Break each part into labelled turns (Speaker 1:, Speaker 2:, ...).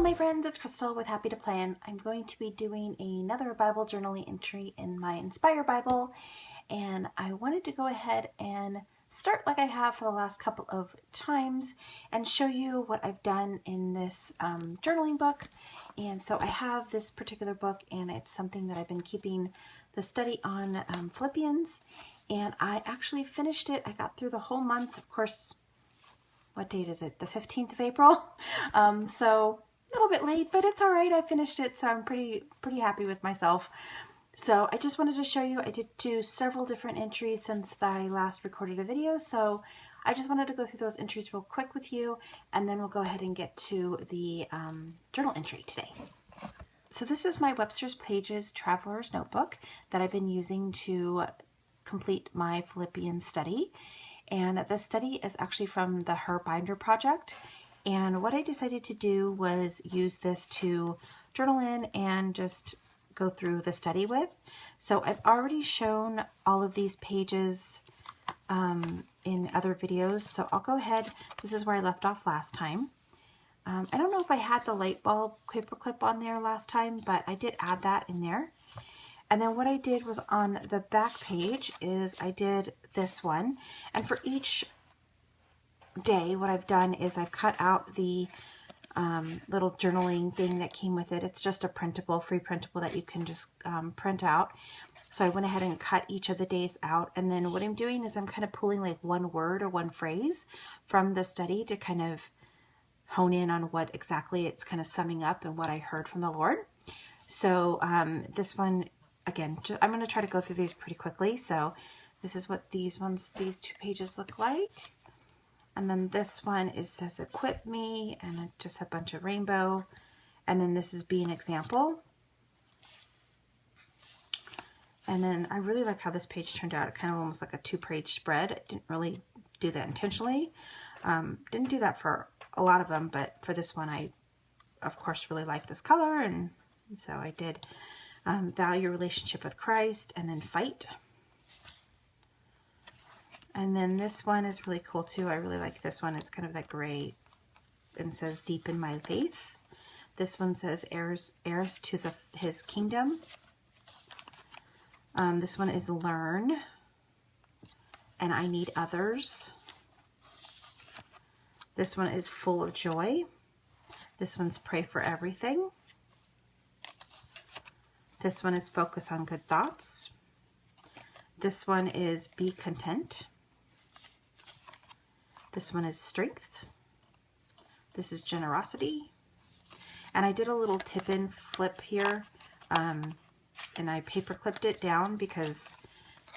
Speaker 1: my friends, it's Crystal with Happy to Plan. I'm going to be doing another Bible journaling entry in my Inspire Bible, and I wanted to go ahead and start like I have for the last couple of times and show you what I've done in this journaling book. And so I have this particular book, and it's something that I've been keeping the study on Philippians, and I actually finished it. I got through the whole month, of course. What date is it? The 15th of April. So a little bit late, but it's all right. I finished it, so I'm pretty happy with myself. So I just wanted to show you, I did do several different entries since I last recorded a video. So I just wanted to go through those entries real quick with you, and then we'll go ahead and get to the journal entry today. So this is my Webster's Pages Traveler's Notebook that I've been using to complete my Philippians study. And the study is actually from the Her Binder project. And what I decided to do was use this to journal in and just go through the study with. So I've already shown all of these pages in other videos. So I'll go ahead. This is where I left off last time. I don't know if I had the light bulb paperclip on there last time, but I did add that in there. And then what I did was on the back page is I did this one. And for each day, what I've done is I've cut out the little journaling thing that came with it. It's just a printable, free printable that you can just print out. So I went ahead and cut each of the days out. And then what I'm doing is I'm kind of pulling like one word or one phrase from the study to kind of hone in on what exactly it's kind of summing up and what I heard from the Lord. So this one, again, I'm going to try to go through these pretty quickly. So this is what these two pages look like. And then this one says equip me, and just a bunch of rainbow. And then this is be an example. And then I really like how this page turned out. It kind of almost like a two-page spread. I didn't really do that intentionally. Didn't do that for a lot of them, but for this one, I, of course, really like this color. And so I did value your relationship with Christ, and then fight. And then this one is really cool too. I really like this one. It's kind of that gray and says deepen my faith. This one says heirs to his kingdom. This one is learn, and I need others. This one is full of joy. This one's pray for everything. This one is focus on good thoughts. This one is be content. This one is strength. This is generosity. And I did a little tip-in flip here, and I paper clipped it down because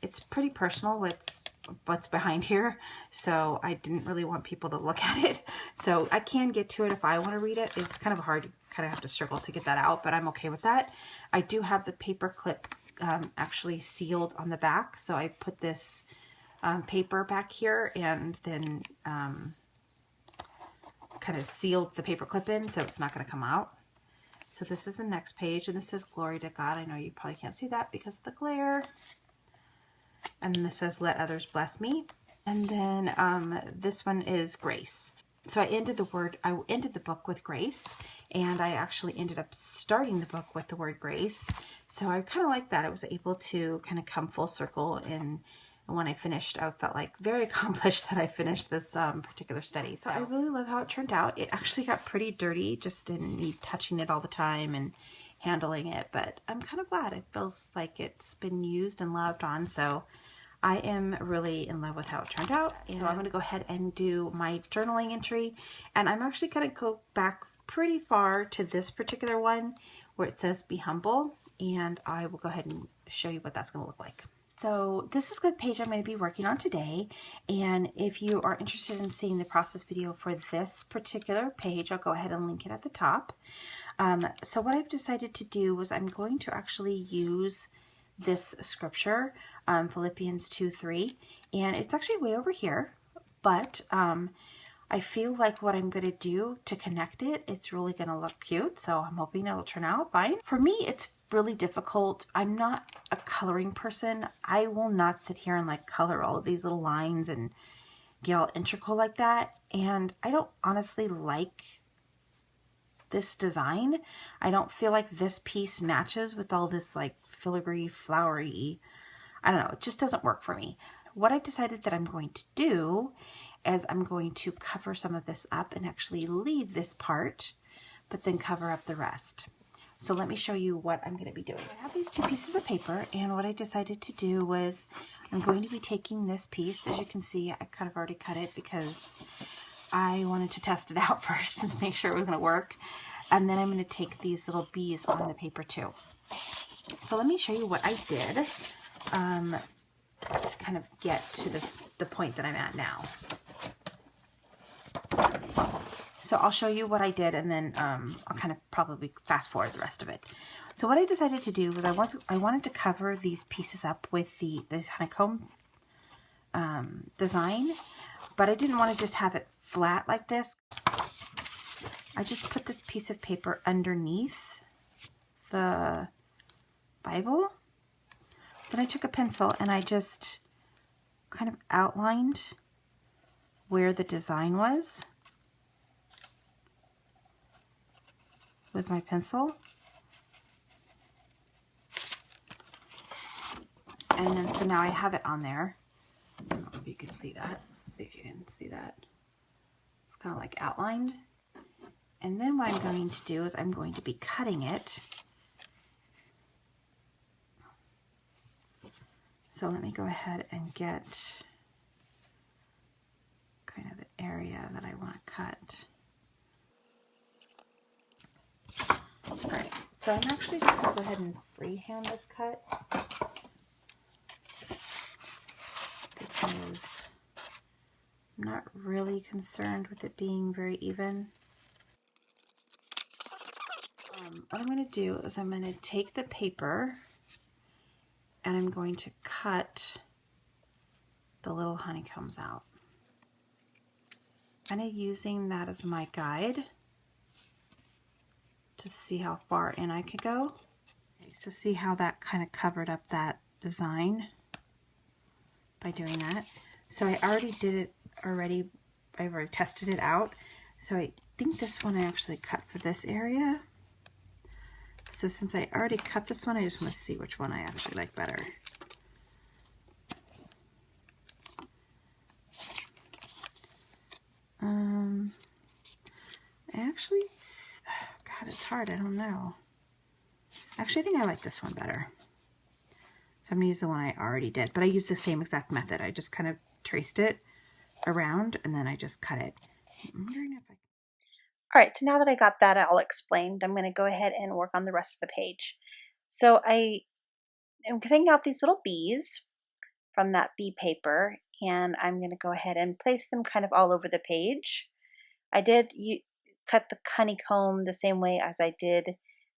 Speaker 1: it's pretty personal what's behind here. So I didn't really want people to look at it. So I can get to it if I want to read it. It's kind of hard, kind of have to struggle to get that out, but I'm okay with that. I do have the paper clip actually sealed on the back. So I put this paper back here and then kind of sealed the paper clip in so it's not going to come out. So this is the next page, and this says glory to God. I know you probably can't see that because of the glare. And then this says let others bless me. And then this one is grace. So I ended the book with grace, and I actually ended up starting the book with the word grace. So I kind of like that. I was able to kind of come full circle, and when I finished, I felt like very accomplished that I finished this particular study. So I really love how it turned out. It actually got pretty dirty, just didn't need touching it all the time and handling it, but I'm kind of glad. It feels like it's been used and loved on, so I am really in love with how it turned out. And so I'm going to go ahead and do my journaling entry, and I'm actually going to go back pretty far to this particular one where it says be humble, and I will go ahead and show you what that's going to look like. So this is the page I'm going to be working on today, and if you are interested in seeing the process video for this particular page, I'll go ahead and link it at the top. So what I've decided to do was I'm going to actually use this scripture, Philippians 2:3, and it's actually way over here, but I feel like what I'm going to do to connect it's really going to look cute, so I'm hoping it'll turn out fine. For me, it's really difficult. I'm not a coloring person. I will not sit here and like color all of these little lines and get all integral like that, and I don't honestly like this design. I don't feel like this piece matches with all this like filigree, flowery, I don't know, it just doesn't work for me. What I've decided that I'm going to do is I'm going to cover some of this up and actually leave this part, but then cover up the rest. So let me show you what I'm going to be doing. I have these 2 pieces of paper, and what I decided to do was I'm going to be taking this piece. As you can see, I kind of already cut it because I wanted to test it out first and make sure it was going to work. And then I'm going to take these little bees on the paper too. So let me show you what I did to kind of get to the point that I'm at now. So I'll show you what I did, and then I'll kind of probably fast forward the rest of it. So what I decided to do was I wanted to cover these pieces up with this honeycomb design, but I didn't want to just have it flat like this. I just put this piece of paper underneath the Bible. Then I took a pencil and I just kind of outlined where the design was with my pencil. And then so now I have it on there. I don't know if you can see that. Let's see if you can see that. It's kind of like outlined. And then what I'm going to do is I'm going to be cutting it. So let me go ahead and get kind of the area that I want to cut. Alright, so I'm actually just going to go ahead and freehand this cut because I'm not really concerned with it being very even. What I'm going to do is I'm going to take the paper and I'm going to cut the little honeycombs out. Kind of using that as my guide to see how far in I could go. Okay, so see how that kind of covered up that design by doing that. So I already did it already. I've already tested it out. So I think this one I actually cut for this area. So since I already cut this one, I just want to see which one I actually like better. God, it's hard. I don't know. Actually, I think I like this one better. So I'm going to use the one I already did, but I used the same exact method. I just kind of traced it around and then I just cut it. I'm wondering if I... All right, so now that I got that all explained, I'm going to go ahead and work on the rest of the page. So I am cutting out these little bees from that bee paper, and I'm going to go ahead and place them kind of all over the page. I did cut the honeycomb the same way as I did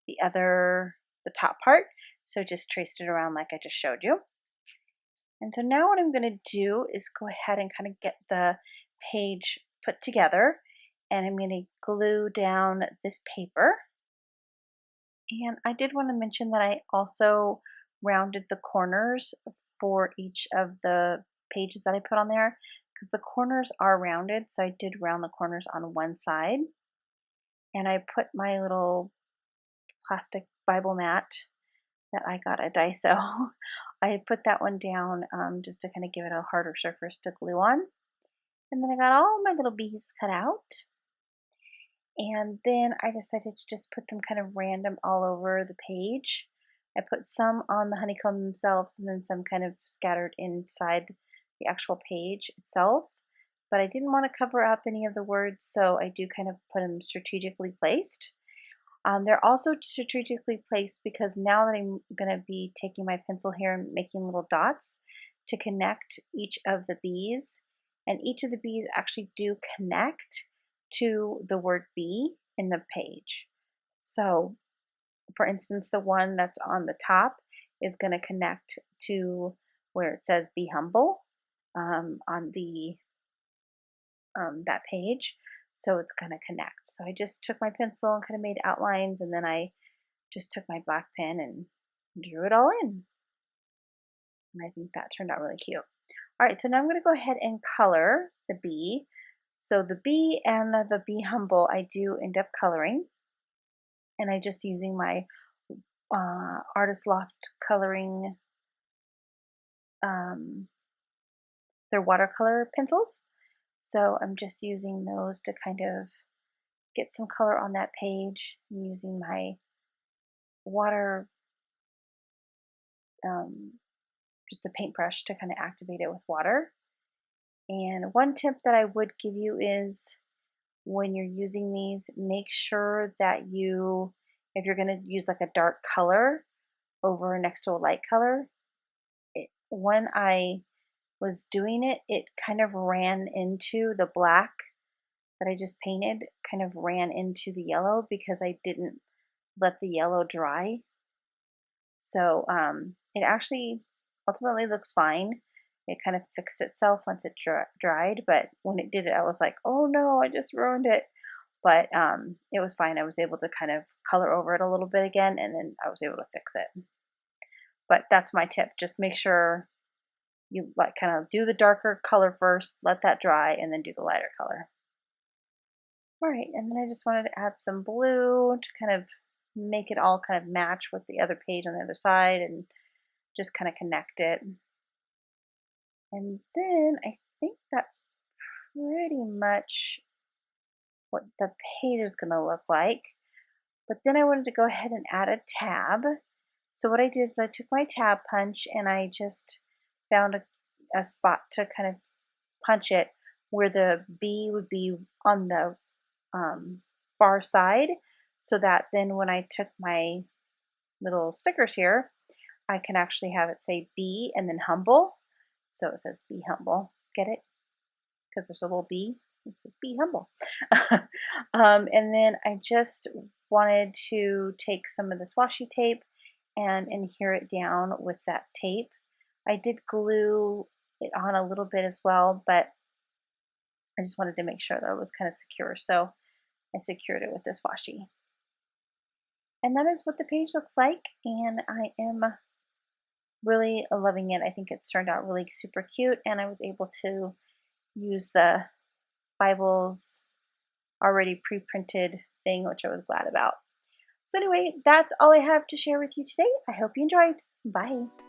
Speaker 1: the top part, so just traced it around like I just showed you. And so now what I'm going to do is go ahead and kind of get the page put together, and I'm going to glue down this paper. And I did want to mention that I also rounded the corners for each of the pages that I put on there, because the corners are rounded, so I did round the corners on one side. And I put my little plastic Bible mat that I got at Daiso. I put that one down just to kind of give it a harder surface to glue on. And then I got all my little bees cut out. And then I decided to just put them kind of random all over the page. I put some on the honeycomb themselves and then some kind of scattered inside the actual page itself. But I didn't want to cover up any of the words, so I do kind of put them strategically placed. They're also strategically placed because now that I'm going to be taking my pencil here and making little dots to connect each of the bees, and each of the bees actually do connect to the word bee in the page. So, for instance, the one that's on the top is going to connect to where it says be humble on the that page. So it's going to connect. So I just took my pencil and kind of made outlines, and then I just took my black pen and drew it all in. And I think that turned out really cute. All right, so now I'm going to go ahead and color the bee. So the bee and the be humble, I do end up coloring. And I just using my Artist Loft coloring, um, their watercolor pencils. So I'm just using those to kind of get some color on that page. I'm using my water, um, just a paintbrush to kind of activate it with water. And one tip that I would give you is when you're using these, make sure that you, if you're going to use like a dark color over next to a light color, when I was doing it, it kind of ran into the black that I just painted, kind of ran into the yellow because I didn't let the yellow dry. So it actually ultimately looks fine. It kind of fixed itself once it dried, but when it did it, I was like, oh no, I just ruined it. But it was fine. I was able to kind of color over it a little bit again, and then I was able to fix it. But that's my tip. Just make sure you like kind of do the darker color first, let that dry, and then do the lighter color. All right, and then I just wanted to add some blue to kind of make it all kind of match with the other page on the other side and just kind of connect it. And then I think that's pretty much what the page is going to look like. But then I wanted to go ahead and add a tab. So what I did is I took my tab punch and I just found a spot to kind of punch it where the B would be on the far side, so that then when I took my little stickers here, I can actually have it say be and then humble. So it says be humble. Get it? Because there's a little B. It says be humble. And then I just wanted to take some of this washi tape and adhere it down with that tape. I did glue it on a little bit as well, but I just wanted to make sure that it was kind of secure. So I secured it with this washi. And that is what the page looks like, and I am really loving it. I think it's turned out really super cute, and I was able to use the Bible's already pre-printed thing, which I was glad about. So anyway, that's all I have to share with you today. I hope you enjoyed. Bye.